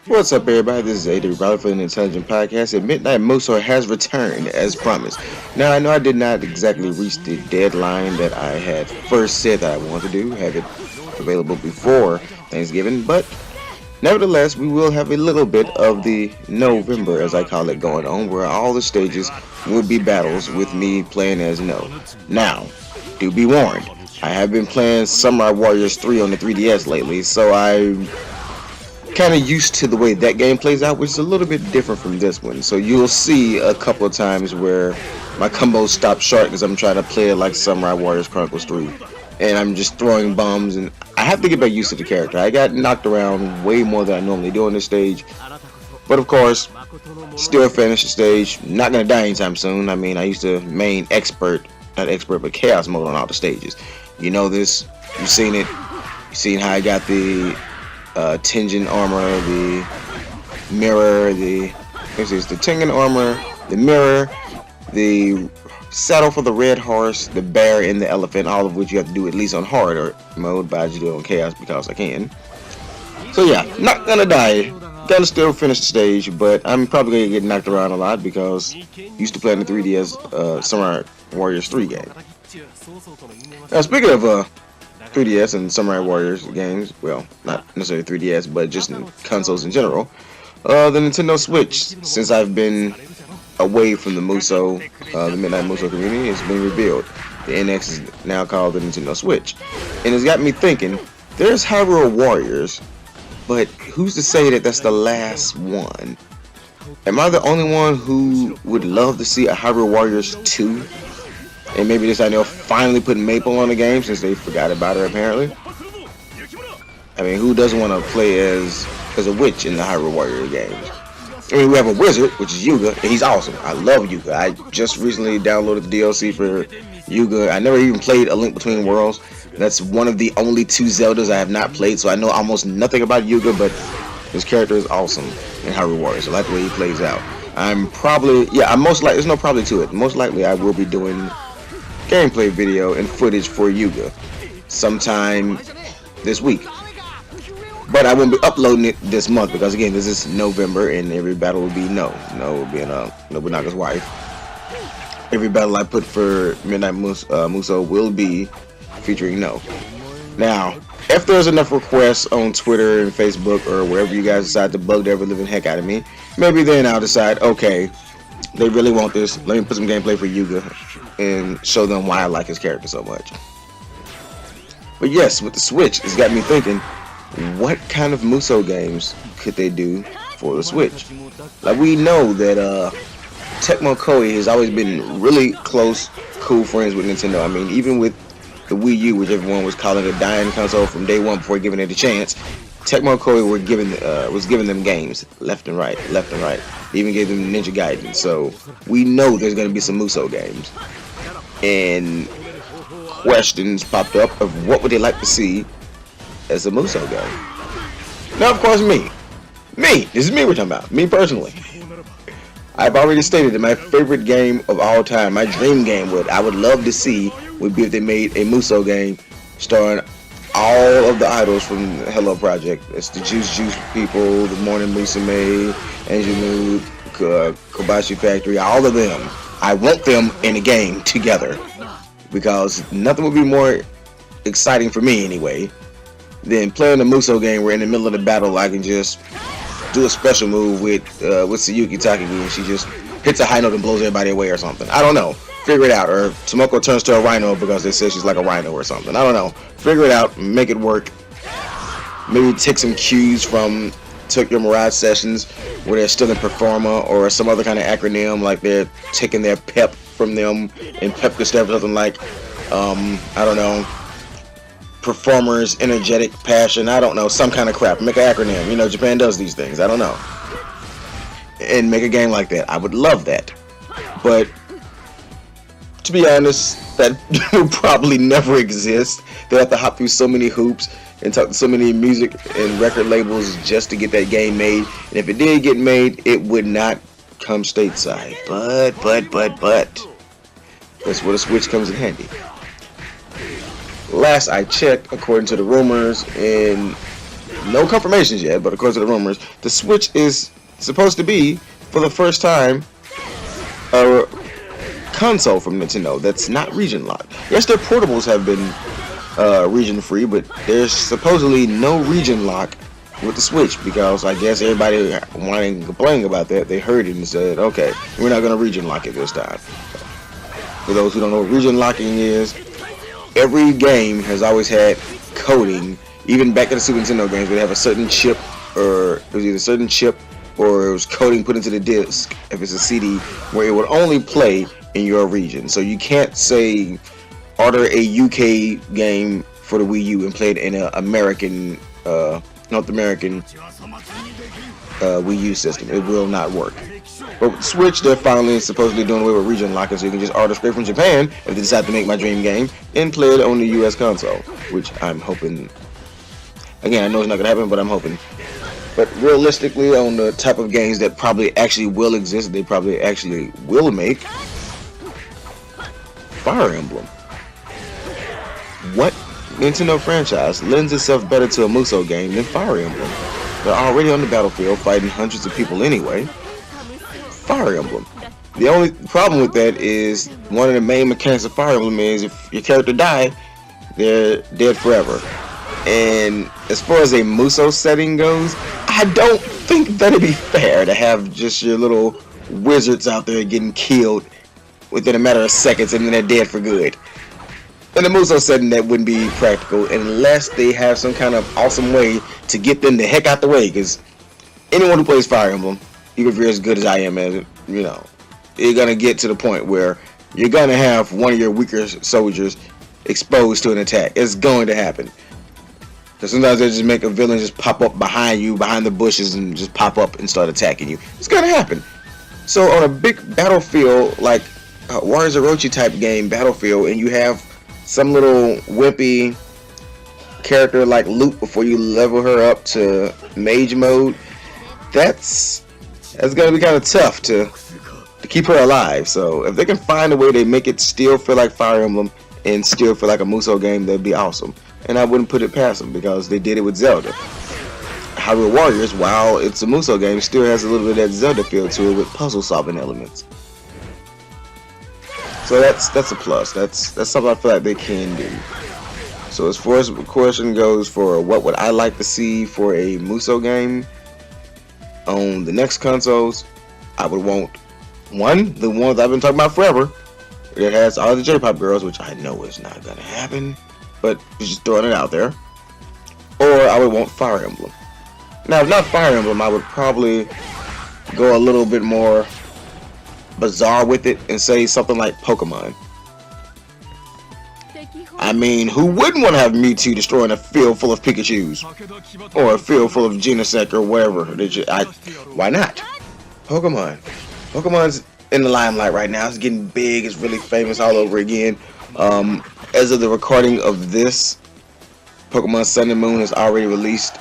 What's up, everybody? This is AWBrawler for the Nintelligent podcast, and Midnight Musou has returned as promised. Now, I know I did not exactly reach the deadline that I had first said that I wanted to do, have it available before Thanksgiving, but nevertheless, we will have a little bit of the NoVember, as I call it, going on, where all the stages will be battles with me playing as No. Now, do be warned, I have been playing Samurai Warriors 3 on the 3DS lately, so I kind of used to the way that game plays out, which is a little bit different from this one. So you'll see a couple of times where my combos stop short because I'm trying to play it like Samurai Warriors Chronicles 3. And I'm just throwing bombs, and I have to get back used to the character. I got knocked around way more than I normally do on this stage. But of course, still finish the stage. Not going to die anytime soon. I mean, I used to main expert, not expert, but chaos mode on all the stages. You know this. You've seen it. You've seen how I got the Tengen armor, the mirror, the Tengen armor, the mirror, the saddle for the red horse, the bear, and the elephant, all of which you have to do at least on hard mode, but I just do it on chaos because I can. So yeah, not gonna die, gonna still finish the stage, but I'm probably gonna get knocked around a lot because I used to play on the 3DS Samurai Warriors 3 game. Now speaking of 3DS and Samurai Warriors games, well, not necessarily 3DS, but just in consoles in general, the Nintendo Switch, since I've been away from the Musou, the Midnight Musou community, has been revealed. The NX is now called the Nintendo Switch. And it's got me thinking, there's Hyrule Warriors, but who's to say that that's the last one? Am I the only one who would love to see a Hyrule Warriors 2? And maybe this time they'll finally put Maple on the game since they forgot about her apparently. I mean, who doesn't want to play as a witch in the Hyrule Warrior games? I mean, we have a wizard, which is Yuga, and he's awesome. I love Yuga. I just recently downloaded the DLC for Yuga. I never even played A Link Between Worlds. That's one of the only two Zeldas I have not played, so I know almost nothing about Yuga, but his character is awesome in Hyrule Warriors. I like the way he plays out. I'm probably, there's no probably to it. Most likely I will be doing gameplay video and footage for Yuga sometime this week, but I won't be uploading it this month because again, this is NoVember and every battle will be No will be Nobunaga's wife. Every battle I put for Midnight Musou will be featuring No. Now, if there's enough requests on Twitter and Facebook or wherever you guys decide to bug the ever living heck out of me, maybe then I'll decide, okay, they really want this, let me put some gameplay for Yuga and show them why I like his character so much. But yes, with the Switch, it's got me thinking, what kind of Musou games could they do for the Switch? Like, we know that Tecmo Koei has always been really close, cool friends with Nintendo. I mean, even with the Wii U, which everyone was calling a dying console from day one before giving it a chance, Tecmo Koei was giving them games left and right. They even gave them Ninja Gaiden. So we know there's going to be some Musou games. And questions popped up of what would they like to see as a Musou game. Now, of course, me. This is me we're talking about. Me personally. I've already stated that my favorite game of all time, my dream game, I would love to see would be if they made a Musou game starring all of the idols from the Hello Project. It's the Juice people, the Morning Musume, Angelou, Kobashi Factory, all of them. I want them in a game together because nothing would be more exciting for me anyway than playing a Musou game where in the middle of the battle I can just do a special move with Tsuyuki Takagi and she just hits a high note and blows everybody away or something. I don't know. Figure it out. Or Tomoko turns to a rhino because they said she's like a rhino or something. I don't know. Figure it out. Make it work. Maybe take some cues from Tokyo Mirage Sessions where they're still in Performa or some other kind of acronym like they're taking their pep from them and pep could stand for something like, I don't know, performers, energetic, passion, I don't know, some kind of crap. Make an acronym. You know, Japan does these things. I don't know. And make a game like that. I would love that. But to be honest, that will probably never exist. They have to hop through so many hoops and talk to so many music and record labels just to get that game made. And if it did get made, it would not come stateside. But that's where the Switch comes in handy. Last I checked, according to the rumors and no confirmations yet, but according to the rumors, the Switch is supposed to be, for the first time, a console from Nintendo that's not region locked. Yes, their portables have been region free, but there's supposedly no region lock with the Switch, because I guess everybody whining and complaining about that, they heard it and said, okay, we're not going to region lock it this time. For those who don't know what region locking is, every game has always had coding. Even back in the Super Nintendo games, they have a certain chip, or it was either a certain chip or it was coding put into the disc, if it's a CD, where it would only play in your region. So you can't say order a UK game for the Wii U and play it in an American North American Wii U system. It will not work. But with Switch, they're finally supposedly doing away with region locking, so you can just order straight from Japan if they decide to make my dream game and play it on the US console, which I'm hoping. Again, I know it's not gonna happen, but I'm hoping. But realistically, on the type of games that probably actually will exist, they probably actually will make, Fire Emblem. What Nintendo franchise lends itself better to a Musou game than Fire Emblem? They're already on the battlefield fighting hundreds of people anyway. Fire Emblem. The only problem with that is one of the main mechanics of Fire Emblem is if your character die, they're dead forever. And as far as a Musou setting goes, I don't think that'd be fair to have just your little wizards out there getting killed within a matter of seconds and then they're dead for good. In a Musou setting, that wouldn't be practical unless they have some kind of awesome way to get them the heck out the way, because anyone who plays Fire Emblem, even if you're as good as I am at it, you know, you're gonna get to the point where you're gonna have one of your weaker soldiers exposed to an attack. It's going to happen. Because sometimes they just make a villain just pop up behind you, behind the bushes, and just pop up and start attacking you. It's gonna happen. So on a big battlefield, like Warriors Orochi type game, Battlefield, and you have some little wimpy character like Luke before you level her up to mage mode, that's gonna be kind of tough to keep her alive. So if they can find a way to make it still feel like Fire Emblem and still feel like a Musou game, that'd be awesome. And I wouldn't put it past them, because they did it with Zelda. Hyrule Warriors, while it's a Musou game, still has a little bit of that Zelda feel to it with puzzle solving elements. So that's a plus. That's something I feel like they can do. So as far as the question goes for what would I like to see for a Musou game on the next consoles, I would want the ones I've been talking about forever. It has all the J-pop girls, which I know is not gonna happen, but just throwing it out there. Or I would want Fire Emblem. Now, if not Fire Emblem, I would probably go a little bit more bizarre with it and say something like Pokemon. I mean, who wouldn't want to have Mewtwo destroying a field full of Pikachus? Or a field full of Genesect or whatever. Why not? Pokemon. Pokemon's in the limelight right now. It's getting big. It's really famous all over again. As of the recording of this, Pokemon Sun and Moon is already released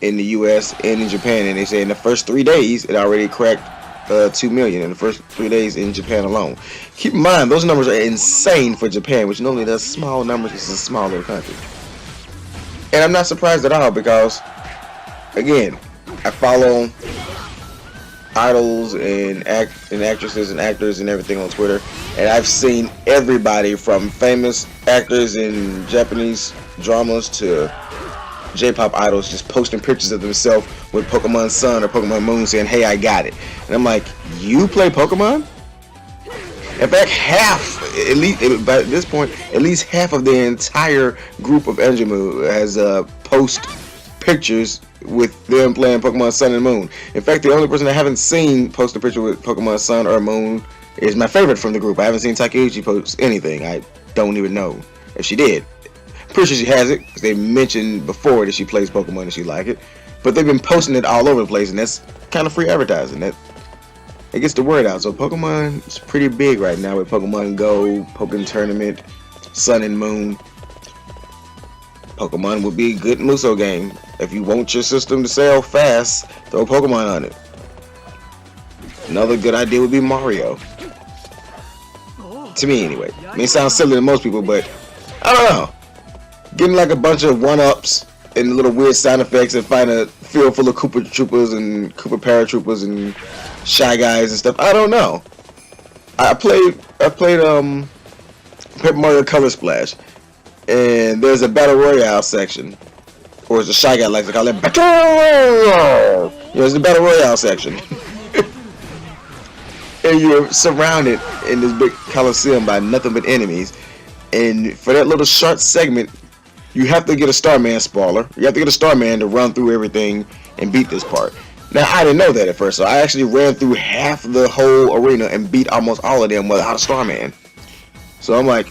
in the US and in Japan. And they say in the first 3 days, it already cracked 2 million in the first 3 days in Japan alone. Keep in mind, those numbers are insane for Japan, which normally does small numbers. It's a small little country. And I'm not surprised at all, because, again, I follow idols and actresses and actors and everything on Twitter, and I've seen everybody from famous actors in Japanese dramas to J-pop idols just posting pictures of themselves with Pokemon Sun or Pokemon Moon saying, hey, I got it. And I'm like, you play Pokemon? In fact, at least by this point, at least half of the entire group of Anjamu has post pictures with them playing Pokemon Sun and Moon. In fact, the only person I haven't seen post a picture with Pokemon Sun or Moon is my favorite from the group. I haven't seen Takeuchi post anything. I don't even know if she did. Pretty sure she has it, because they mentioned before that she plays Pokemon and she like it. But they've been posting it all over the place, and that's kind of free advertising. That it gets the word out. So Pokemon is pretty big right now with Pokemon Go, Pokemon Tournament, Sun and Moon. Pokemon would be a good Musou game. If you want your system to sell fast, throw Pokemon on it. Another good idea would be Mario. To me, anyway. I mean, it sounds silly to most people, but I don't know. Getting like a bunch of one-ups and little weird sound effects and find a field full of Koopa Troopers and Koopa Paratroopers and Shy Guys and stuff. I don't know. I played Paper Mario Color Splash, and there's a Battle Royale section, or as the Shy Guy likes to call it, Battle Royale. You know, it's the Battle Royale section. And you're surrounded in this big coliseum by nothing but enemies. And for that little short segment, you have to get a Starman spoiler. You have to get a Starman to run through everything and beat this part. Now, I didn't know that at first, so I actually ran through half the whole arena and beat almost all of them without a Starman. So I'm like,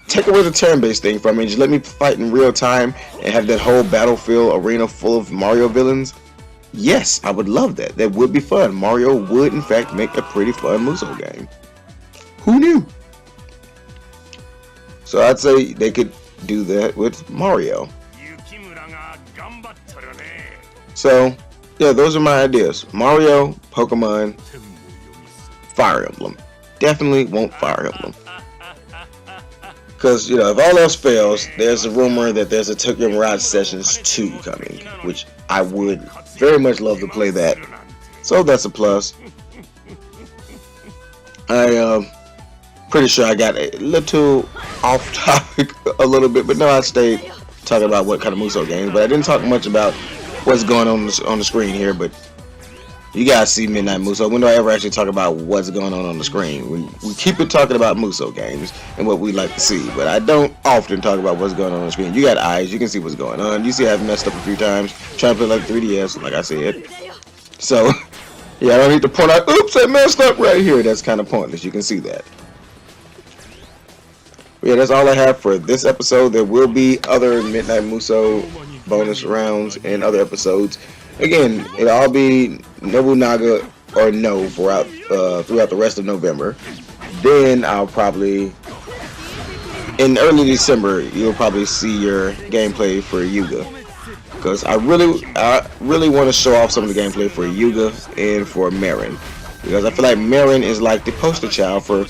take away the turn-based thing from me, just let me fight in real time and have that whole battlefield arena full of Mario villains. Yes, I would love that. That would be fun. Mario would, in fact, make a pretty fun Musou game. Who knew? So I'd say they could do that with Mario. So, yeah, those are my ideas. Mario, Pokemon, Fire Emblem. Definitely want Fire Emblem. Because, you know, if all else fails, there's a rumor that there's a Tokyo Mirage Sessions 2 coming, which I would very much love to play that. So that's a plus. I pretty sure I got a little off topic a little bit, but no, I stayed talking about what kind of Musou games, but I didn't talk much about what's going on the screen here. But you guys see Midnight Musou. When do I ever actually talk about what's going on the screen? We keep it talking about Musou games and what we like to see, but I don't often talk about what's going on the screen. You got eyes, you can see what's going on. You see I've messed up a few times trying to play like 3DS, like I said. So, yeah, I don't need to point out, oops, I messed up right here. That's kind of pointless. You can see that. But yeah, that's all I have for this episode. There will be other Midnight Musou bonus rounds and other episodes. Again, it'll all be Nobunaga or No throughout the rest of November. Then I'll probably, in early December, you'll probably see your gameplay for Yuga. Because I really want to show off some of the gameplay for Yuga and for Marin. Because I feel like Marin is like the poster child for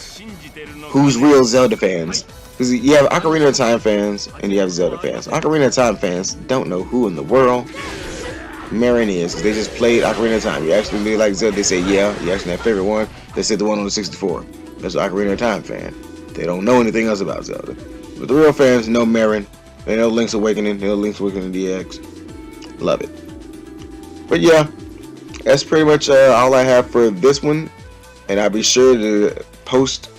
who's real Zelda fans. Because you have Ocarina of Time fans and you have Zelda fans. Ocarina of Time fans don't know who in the world Marin is, because they just played Ocarina of Time. You actually really like Zelda, they say, yeah, you actually have favorite one. They said the one on the 64. That's an Ocarina of Time fan. They don't know anything else about Zelda. But the real fans know Marin. They know Link's Awakening. They know Link's Awakening DX. Love it. But yeah, that's pretty much all I have for this one. And I'll be sure to post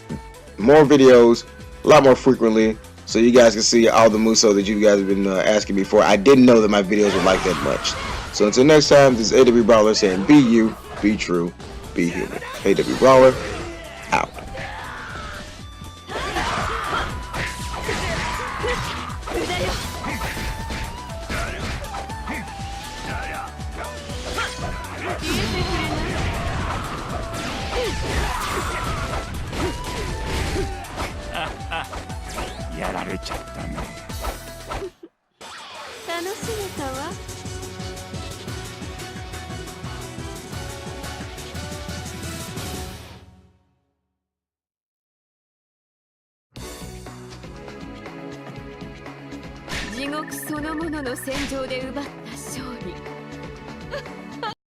more videos a lot more frequently, so you guys can see all the Musou that you guys have been asking me for. I didn't know that my videos were like that much. So until next time, this is AWBrawler saying be you, be true, be human. AWBrawler, out. "地獄そのものの戦場で奪った勝利」